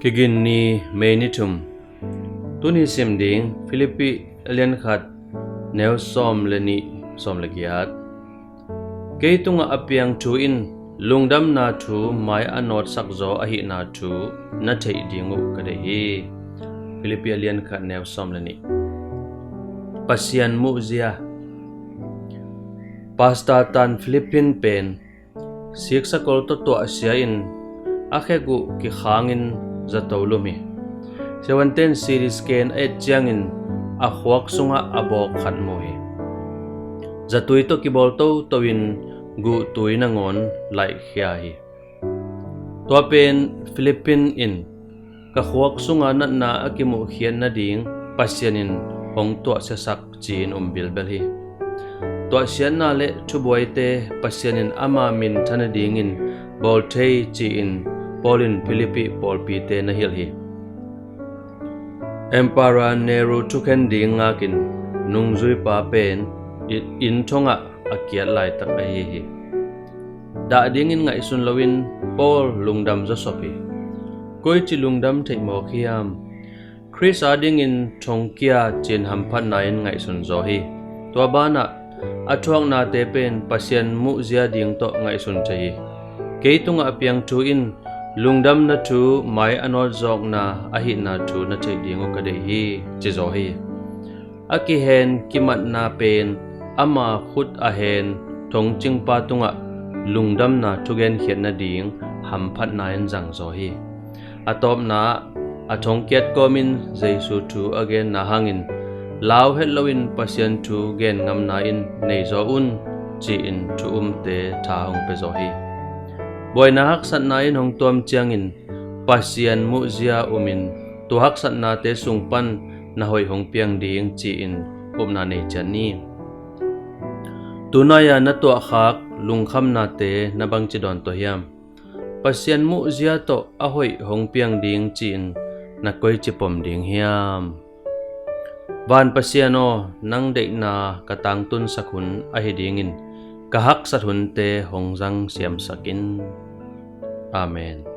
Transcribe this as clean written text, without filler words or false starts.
Kigin ni Mainitum Tuni simding Philippi alien khat neo som leni som lagiat Keitunga apiang tuin lungdam na tu mai anot sakzo ahi na tu na thei dingu kadehi Philippi alien khat neo som leni Pasian muzia Pasta tan Philippine pen Siksa kol to asiain akhegu ki khangin zatolumi 17 series ken et jangin akhwak sunga abok khat moi zatui to kibol to towin gu tuina ngon lai khia hi to pen Philippine in ka khwak sunga na akimu khian na ding pasianin hong to se sak chin bilbel hi to sian na le chuboite pasianin ama min thana dingin bolthei chi in Polin Philippi Polpi te na hil hi Emperor Nero tuken ding ngakin nungzui pa pen in thonga akiat lai tak ai hi da dingin ngai sun lowin Paul lungdam Josephi koi chi lungdam thei mo khiam Chris adingin thongkia chen hamphan nain ngai sun zo hi to bana athuang na te pen pasien mu zia ding to ngai sun chei keitunga apiang thu in lungdam na tu mai anol zok na ahi na tu na thei dingo kadehi chizo hi aki hen kimat na pen ama khut ahen thong ching pa tunga lungdam na thugen khian na ding hamphat nain jang zo hi atop na athong kiat komin jaisu thu again na hangin law helloin pasien thu gen ngam na in nei zo un chi in thu te tha hong pe zo hi boy na hak sat na in hong tom chiangin pasian muzia umin tu hak sat na te sungpan na hoi hong piang ding chi in na nei chani tunaya na to khak lungkham na te na bang chi don to hiam pasian muzia to a hoi hong piang ding chi in na koi chi pom ding hiam van pasiano nang de na katang tun sakhun a hi dingin kahak sathun te hongjang siam sakin Amen.